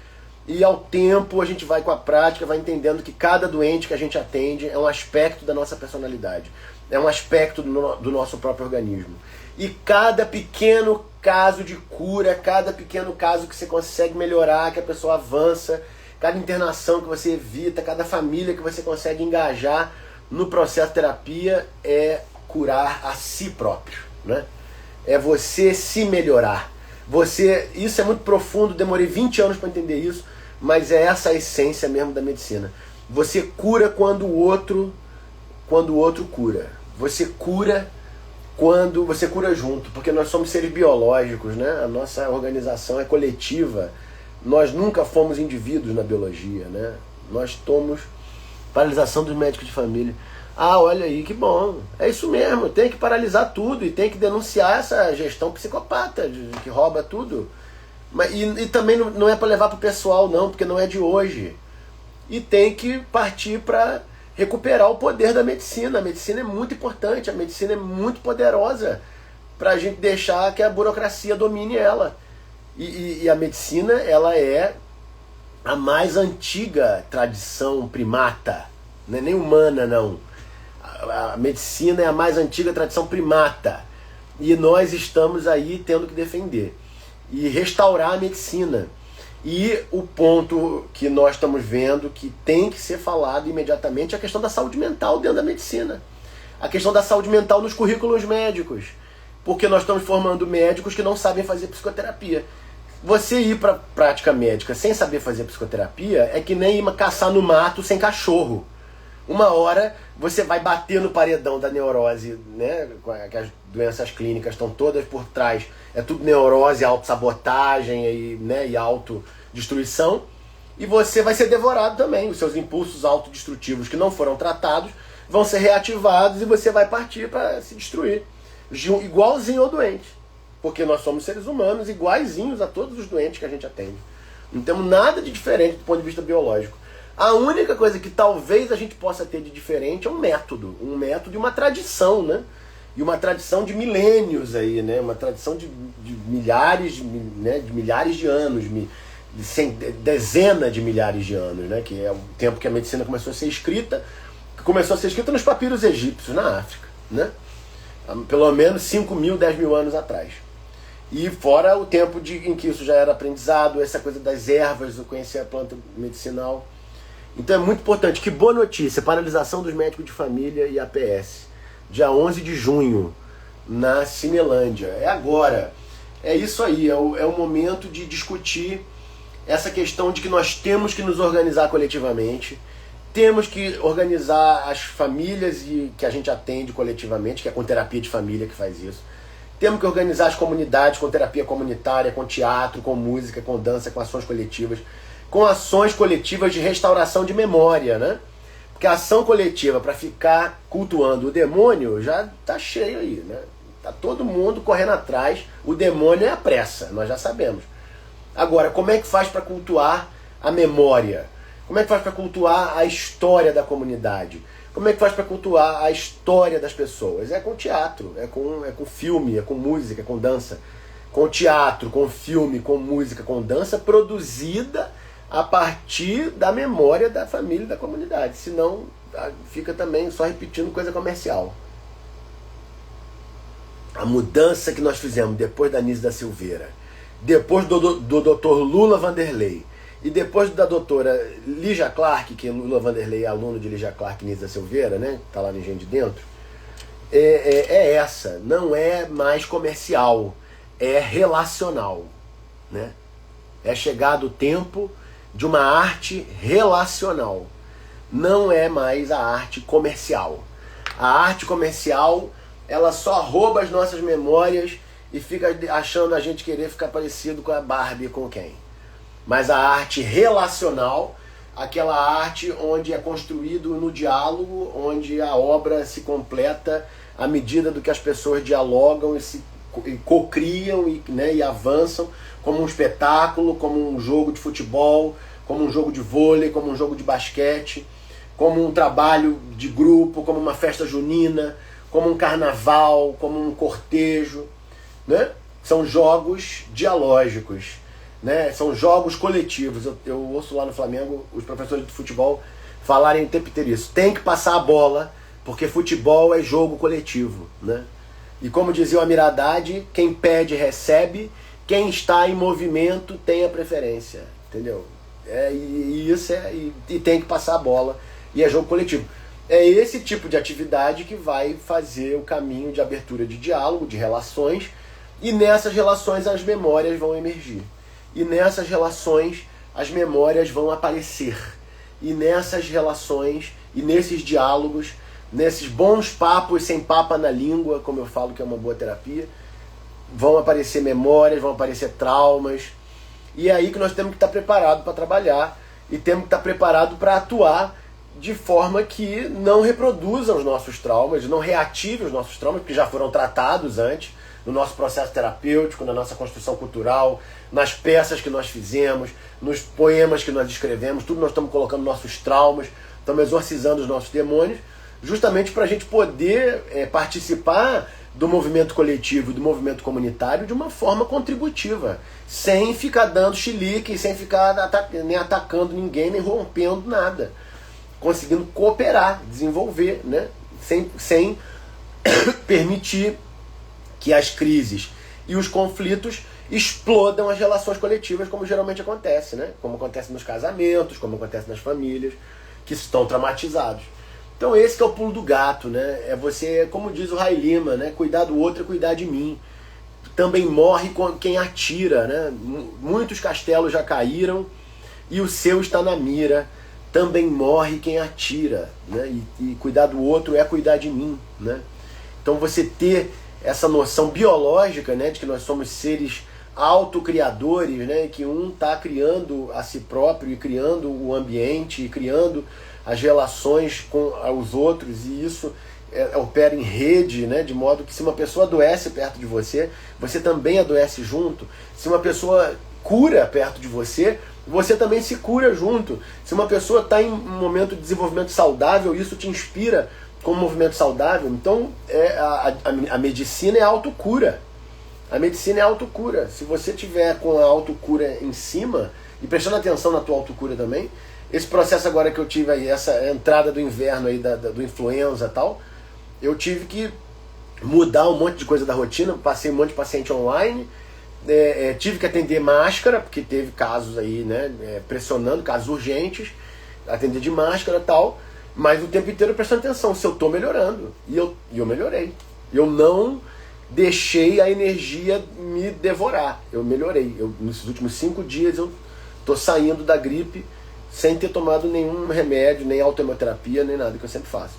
e ao tempo a gente vai com a prática, vai entendendo que cada doente que a gente atende é um aspecto da nossa personalidade, é um aspecto do nosso próprio organismo. E cada pequeno caso de cura, cada pequeno caso que você consegue melhorar, que a pessoa avança, cada internação que você evita, cada família que você consegue engajar no processo de terapia é curar a si próprio, né? É você se melhorar. Isso é muito profundo, demorei 20 anos para entender isso, mas é essa a essência mesmo da medicina. Você cura quando o outro cura. Você cura quando você cura junto, porque nós somos seres biológicos, né? A nossa organização é coletiva. Nós nunca fomos indivíduos na biologia, né? Nós tomamos paralisação dos médicos de família. Ah, olha aí, que bom. É isso mesmo, tem que paralisar tudo e tem que denunciar essa gestão psicopata que rouba tudo. E também não é para levar para o pessoal, não, porque não é de hoje. E tem que partir para recuperar o poder da medicina. A medicina é muito importante, a medicina é muito poderosa para a gente deixar que a burocracia domine ela. E a medicina, ela é a mais antiga tradição primata, não é nem humana, não. A medicina é a mais antiga tradição primata. E nós estamos aí tendo que defender e restaurar a medicina. E o ponto que nós estamos vendo que tem que ser falado imediatamente é a questão da saúde mental dentro da medicina. A questão da saúde mental nos currículos médicos. Porque nós estamos formando médicos que não sabem fazer psicoterapia. Você ir para a prática médica sem saber fazer psicoterapia é que nem ir caçar no mato sem cachorro. Uma hora você vai bater no paredão da neurose, né? Que as doenças clínicas estão todas por trás. É tudo neurose, autossabotagem e autodestruição. E você vai ser devorado também. Os seus impulsos autodestrutivos que não foram tratados vão ser reativados e você vai partir para se destruir. Igualzinho ao doente. Porque nós somos seres humanos iguaizinhos a todos os doentes que a gente atende. Não temos nada de diferente do ponto de vista biológico. A única coisa que talvez a gente possa ter de diferente é um método e uma tradição, né? E uma tradição de milênios aí, né? Uma tradição de milhares, né? De milhares de anos, dezenas de milhares de anos, né? Que é o tempo que a medicina começou a ser escrita, nos papiros egípcios, na África, né? Pelo menos 5.000, 10.000 anos atrás. E fora o tempo em que isso já era aprendizado, essa coisa das ervas, eu conhecia a planta medicinal. Então é muito importante. Que boa notícia, paralisação dos médicos de família e APS. Dia 11 de junho, na Cinelândia. É agora. É isso aí, é o momento de discutir essa questão de que nós temos que nos organizar coletivamente, temos que organizar as famílias que a gente atende coletivamente, que é com terapia de família que faz isso. Temos que organizar as comunidades com terapia comunitária, com teatro, com música, com dança, com ações coletivas, com ações coletivas de restauração de memória, né? Porque a ação coletiva para ficar cultuando o demônio já tá cheio aí, né? Tá todo mundo correndo atrás, o demônio é a pressa, nós já sabemos. Agora, como é que faz para cultuar a memória? Como é que faz para cultuar a história da comunidade? Como é que faz para cultuar a história das pessoas? É com teatro, é com filme, é com música, é com dança. Com teatro, com filme, com música, com dança, produzida a partir da memória da família e da comunidade. Senão, fica também só repetindo coisa comercial. A mudança que nós fizemos depois da Anísia da Silveira, depois do Dr. Lula Vanderlei e depois da doutora Lígia Clark, que Lula Vanderlei é aluno de Lígia Clark e Anísia da Silveira, né? Tá lá no Engenho de Dentro. Essa, não é mais comercial, é relacional, né? É chegado o tempo de uma arte relacional, não é mais a arte comercial. A arte comercial, ela só rouba as nossas memórias e fica achando a gente querer ficar parecido com a Barbie, com quem. Mas a arte relacional, aquela arte onde é construído no diálogo, onde a obra se completa à medida do que as pessoas dialogam e cocriam e avançam, como um espetáculo, como um jogo de futebol, como um jogo de vôlei, como um jogo de basquete, como um trabalho de grupo, como uma festa junina, como um carnaval, como um cortejo, né? São jogos dialógicos, né? São jogos coletivos. Eu ouço lá no Flamengo os professores de futebol falarem o tempo inteiro isso. Tem que passar a bola, porque futebol é jogo coletivo, né? E como dizia o Amir Haddad, quem pede recebe, quem está em movimento tem a preferência, entendeu? E tem que passar a bola, e é jogo coletivo. É esse tipo de atividade que vai fazer o caminho de abertura de diálogo, de relações, e nessas relações as memórias vão emergir. E nessas relações as memórias vão aparecer. E nessas relações e nesses diálogos, nesses bons papos sem papa na língua, como eu falo que é uma boa terapia, vão aparecer memórias, vão aparecer traumas. E é aí que nós temos que estar preparados para trabalhar e temos que estar preparados para atuar de forma que não reproduza os nossos traumas, não reative os nossos traumas, que já foram tratados antes, no nosso processo terapêutico, na nossa construção cultural, nas peças que nós fizemos, nos poemas que nós escrevemos, tudo nós estamos colocando nossos traumas, estamos exorcizando os nossos demônios, justamente para a gente poder participar do movimento coletivo e do movimento comunitário de uma forma contributiva, sem ficar dando chilique, sem ficar nem atacando ninguém, nem rompendo nada, conseguindo cooperar, desenvolver, né? Sem permitir que as crises e os conflitos explodam as relações coletivas, como geralmente acontece, né? Como acontece nos casamentos, como acontece nas famílias que estão traumatizados. Então esse que é o pulo do gato, né? É você, como diz o Ray Lima, né? Cuidar do outro é cuidar de mim. Também morre quem atira, né? Muitos castelos já caíram e o seu está na mira. Também morre quem atira, né? E cuidar do outro é cuidar de mim, né? Então você ter essa noção biológica, né, de que nós somos seres autocriadores, né, que um está criando a si próprio e criando o ambiente e criando as relações com os outros, e isso opera em rede, né, de modo que se uma pessoa adoece perto de você, você também adoece junto. Se uma pessoa cura perto de você, você também se cura junto. Se uma pessoa está em um momento de desenvolvimento saudável, isso te inspira como movimento saudável. Então a medicina é autocura. A medicina é autocura. Se você tiver com a autocura em cima, e prestando atenção na tua autocura também, esse processo agora que eu tive aí, essa entrada do inverno aí, do influenza e tal, eu tive que mudar um monte de coisa da rotina, passei um monte de paciente online, tive que atender máscara, porque teve casos aí, né, pressionando, casos urgentes, atender de máscara e tal, mas o tempo inteiro prestando atenção se eu estou melhorando. E eu melhorei. Eu não deixei a energia me devorar. Eu melhorei. Nesses últimos 5 dias eu estou saindo da gripe sem ter tomado nenhum remédio, nem autohemoterapia, nem nada que eu sempre faço.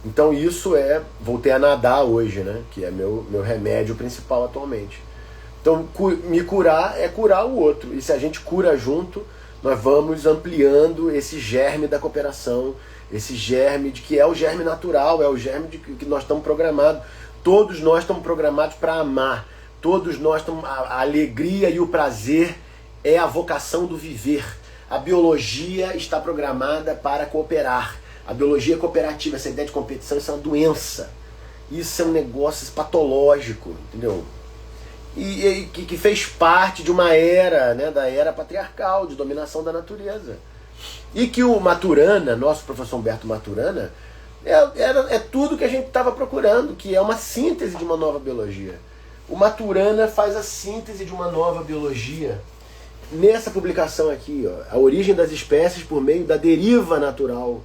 Então isso voltei a nadar hoje, né? Que é meu remédio principal atualmente. Então me curar é curar o outro. E se a gente cura junto, nós vamos ampliando esse germe da cooperação, esse germe de que é o germe natural, é o germe de que nós estamos programados. Todos nós estamos programados para amar. Todos nós estamos. A alegria e o prazer é a vocação do viver. A biologia está programada para cooperar. A biologia cooperativa, essa ideia de competição, isso é uma doença. Isso é um negócio patológico, entendeu? E que fez parte de uma era, né, da era patriarcal, de dominação da natureza. E que o Maturana, nosso professor Humberto Maturana, é tudo que a gente estava procurando, que é uma síntese de uma nova biologia. O Maturana faz a síntese de uma nova biologia nessa publicação aqui, ó, A Origem das Espécies por Meio da Deriva Natural.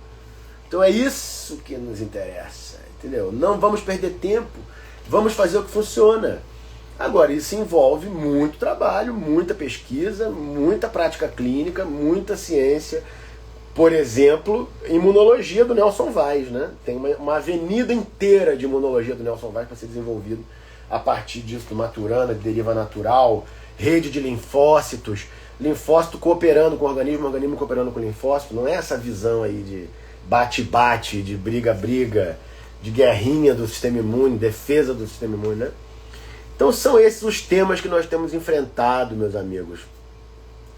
Então é isso que nos interessa, entendeu? Não vamos perder tempo, vamos fazer o que funciona. Agora, isso envolve muito trabalho, muita pesquisa, muita prática clínica, muita ciência. Por exemplo, imunologia do Nelson Vaz, né? Tem uma avenida inteira de imunologia do Nelson Vaz para ser desenvolvido a partir disso, do Maturana, de deriva natural, rede de linfócitos, linfócito cooperando com o organismo cooperando com o linfócito. Não é essa visão aí de bate-bate, de briga-briga, de guerrinha do sistema imune, defesa do sistema imune, né? Então são esses os temas que nós temos enfrentado, meus amigos.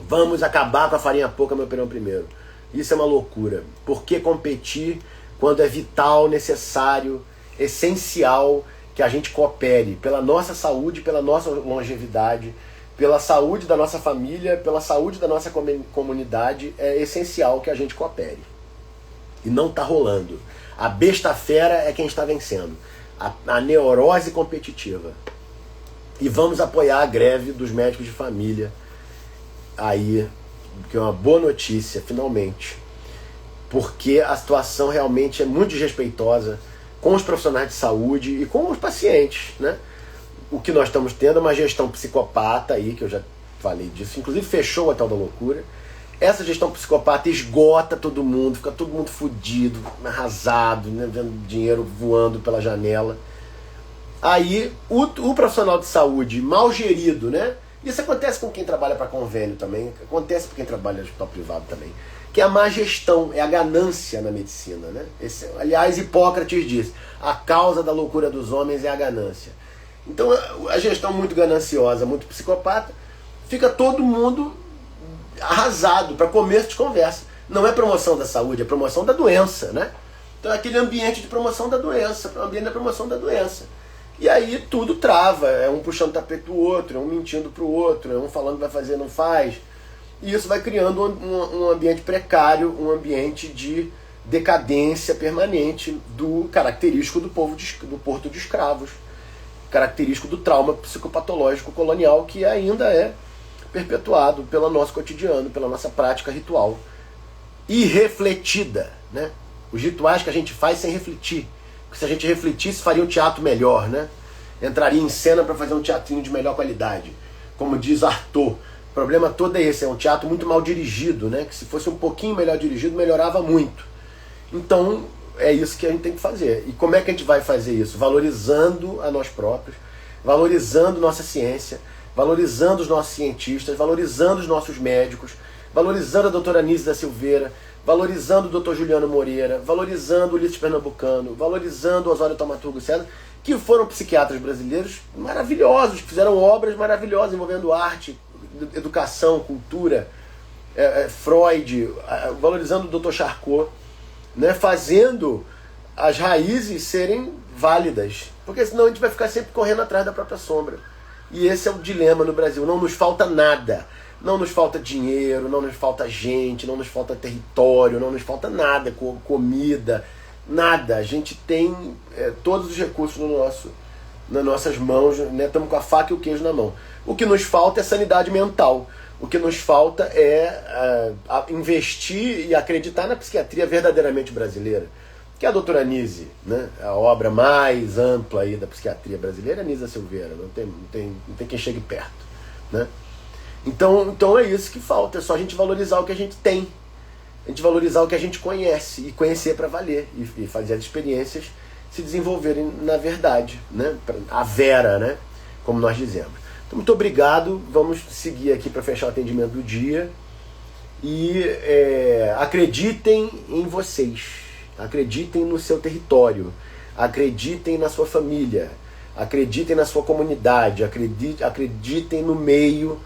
Vamos acabar com a farinha pouca, meu perão primeiro. Isso é uma loucura. Por que competir quando é vital, necessário, essencial que a gente coopere pela nossa saúde, pela nossa longevidade, pela saúde da nossa família, pela saúde da nossa comunidade? É essencial que a gente coopere. E não está rolando. A besta fera é quem está vencendo. A neurose competitiva. E vamos apoiar a greve dos médicos de família aí, que é uma boa notícia, finalmente. Porque a situação realmente é muito desrespeitosa com os profissionais de saúde e com os pacientes, né? O que nós estamos tendo é uma gestão psicopata aí, que eu já falei disso, inclusive fechou o Hotel da Loucura. Essa gestão psicopata esgota todo mundo, fica todo mundo fudido, arrasado, né? Vendo dinheiro voando pela janela. Aí o profissional de saúde mal gerido, né? Isso acontece com quem trabalha para convênio também, acontece com quem trabalha no hospital privado também, que é a má gestão, é a ganância na medicina, né? Aliás, Hipócrates diz, a causa da loucura dos homens é a ganância. Então a gestão muito gananciosa, muito psicopata, fica todo mundo arrasado para começo de conversa. Não é promoção da saúde, é promoção da doença, né? Então é aquele ambiente de promoção da doença, o ambiente da promoção da doença. E aí tudo trava, é um puxando o tapete do outro, é um mentindo pro outro, é um falando que vai fazer, não faz. E isso vai criando um ambiente precário, um ambiente de decadência permanente do característico do porto de escravos, característico do trauma psicopatológico colonial que ainda é perpetuado pelo nosso cotidiano, pela nossa prática ritual. Irrefletida, né? Os rituais que a gente faz sem refletir. Porque se a gente refletisse, faria um teatro melhor, né? Entraria em cena para fazer um teatrinho de melhor qualidade. Como diz Artaud, o problema todo é esse, é um teatro muito mal dirigido, né? Que se fosse um pouquinho melhor dirigido, melhorava muito. Então, é isso que a gente tem que fazer. E como é que a gente vai fazer isso? Valorizando a nós próprios, valorizando nossa ciência, valorizando os nossos cientistas, valorizando os nossos médicos, valorizando a doutora Anísia da Silveira, valorizando o doutor Juliano Moreira, valorizando o Ulisses Pernambucano, valorizando o Osório Thaumaturgo César, que foram psiquiatras brasileiros maravilhosos, que fizeram obras maravilhosas envolvendo arte, educação, cultura, Freud, valorizando o Dr. Charcot, né, fazendo as raízes serem válidas, porque senão a gente vai ficar sempre correndo atrás da própria sombra. E esse é o dilema no Brasil, não nos falta nada. Não nos falta dinheiro, não nos falta gente, não nos falta território, não nos falta nada, comida, nada. A gente tem todos os recursos nas nossas mãos, né? Estamos com a faca e o queijo na mão. O que nos falta é sanidade mental. O que nos falta é investir e acreditar na psiquiatria verdadeiramente brasileira, que é a doutora Nise, né? A obra mais ampla aí da psiquiatria brasileira é Nisa Silveira, não tem quem chegue perto, né? Então é isso que falta, é só a gente valorizar o que a gente tem, a gente valorizar o que a gente conhece e conhecer para valer e fazer as experiências se desenvolverem na verdade, né? A vera, né? Como nós dizemos. Então, muito obrigado, vamos seguir aqui para fechar o atendimento do dia e acreditem em vocês, acreditem no seu território, acreditem na sua família, acreditem na sua comunidade, acreditem no meio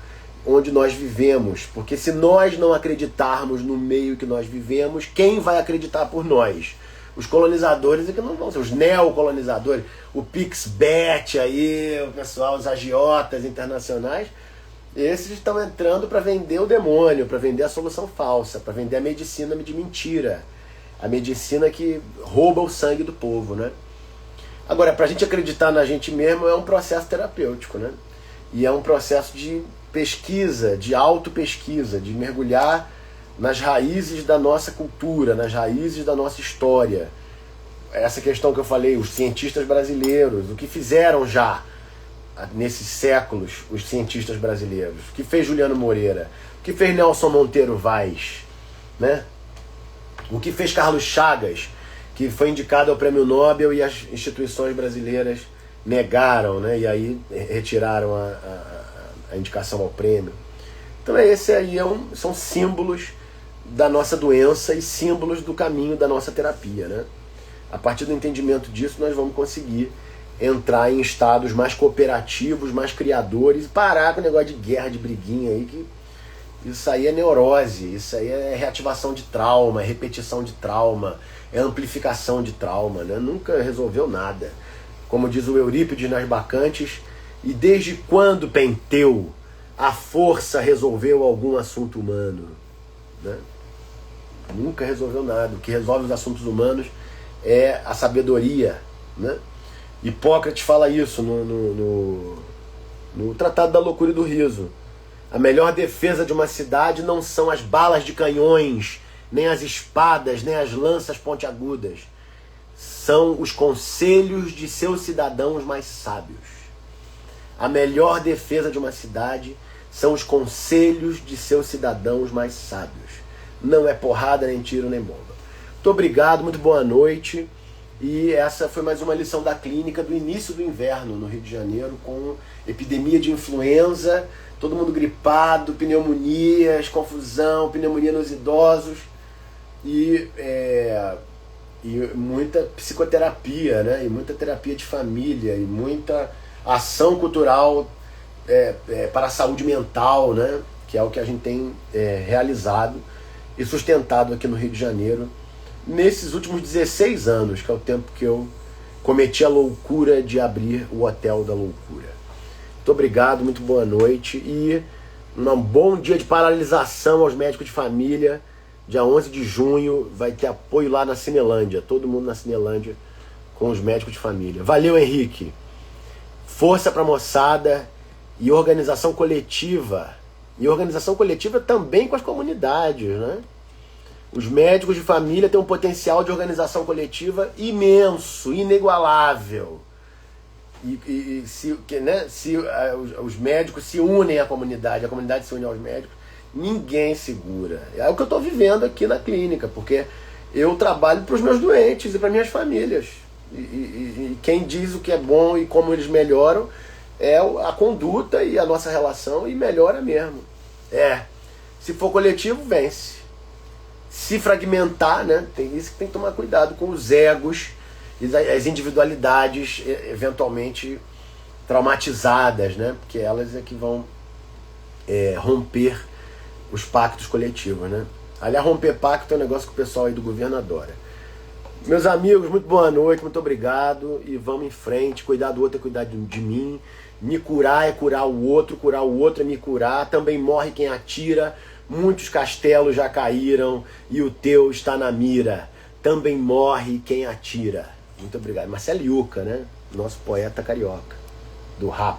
onde nós vivemos, porque se nós não acreditarmos no meio que nós vivemos, quem vai acreditar por nós? Os colonizadores é que não vão ser, os neocolonizadores, o PixBet aí, o pessoal, os agiotas internacionais, esses estão entrando para vender o demônio, para vender a solução falsa, para vender a medicina de mentira, a medicina que rouba o sangue do povo, né? Agora, para a gente acreditar na gente mesmo é um processo terapêutico, né? E é um processo de pesquisa, de autopesquisa, de mergulhar nas raízes da nossa cultura, nas raízes da nossa história. Essa questão que eu falei, os cientistas brasileiros, o que fizeram já nesses séculos os cientistas brasileiros, o que fez Juliano Moreira, o que fez Nelson Monteiro Vaz, né? O que fez Carlos Chagas, que foi indicado ao Prêmio Nobel e as instituições brasileiras negaram, né? E aí retiraram a indicação ao prêmio. Então esse aí são símbolos da nossa doença e símbolos do caminho da nossa terapia, né? A partir do entendimento disso nós vamos conseguir entrar em estados mais cooperativos, mais criadores, e parar com o negócio de guerra, de briguinha aí, que isso aí é neurose, isso aí é reativação de trauma, é repetição de trauma, é amplificação de trauma, né? Nunca resolveu nada. Como diz o Eurípides nas Bacantes, e desde quando, Penteu, a força resolveu algum assunto humano, né? Nunca resolveu nada. O que resolve os assuntos humanos é a sabedoria, né? Hipócrates fala isso no Tratado da Loucura e do Riso. A melhor defesa de uma cidade não são as balas de canhões, nem as espadas, nem as lanças pontiagudas. São os conselhos de seus cidadãos mais sábios. A melhor defesa de uma cidade são os conselhos de seus cidadãos mais sábios. Não é porrada, nem tiro, nem bomba. Muito obrigado, muito boa noite. E essa foi mais uma lição da clínica do início do inverno no Rio de Janeiro, com epidemia de influenza, todo mundo gripado, pneumonias, confusão, pneumonia nos idosos e muita psicoterapia, né? E muita terapia de família e muita ação cultural para a saúde mental, né? Que é o que a gente tem realizado e sustentado aqui no Rio de Janeiro nesses últimos 16 anos, que é o tempo que eu cometi a loucura de abrir o Hotel da Loucura. Muito obrigado, muito boa noite e um bom dia de paralisação aos médicos de família. Dia 11 de junho vai ter apoio lá na Cinelândia, todo mundo na Cinelândia com os médicos de família. Valeu, Henrique. Força pra moçada e organização coletiva. E organização coletiva também com as comunidades, né? Os médicos de família têm um potencial de organização coletiva imenso, inigualável. E se os médicos se unem à comunidade, a comunidade se une aos médicos, ninguém segura. É o que eu estou vivendo aqui na clínica, porque eu trabalho para os meus doentes e para minhas famílias. E quem diz o que é bom e como eles melhoram é a conduta e a nossa relação, e melhora mesmo. Se for coletivo, vence. Se fragmentar, né, isso que tem que tomar cuidado com os egos e as individualidades eventualmente traumatizadas, né, porque elas é que vão romper os pactos coletivos, né. Aliás, romper pacto é um negócio que o pessoal aí do governo adora. Meus amigos, muito boa noite, muito obrigado e vamos em frente. Cuidar do outro é cuidar de mim. Me curar é curar o outro é me curar. Também morre quem atira. Muitos castelos já caíram e o teu está na mira. Também morre quem atira. Muito obrigado. Marcelo Yuca, né? Nosso poeta carioca, do rap.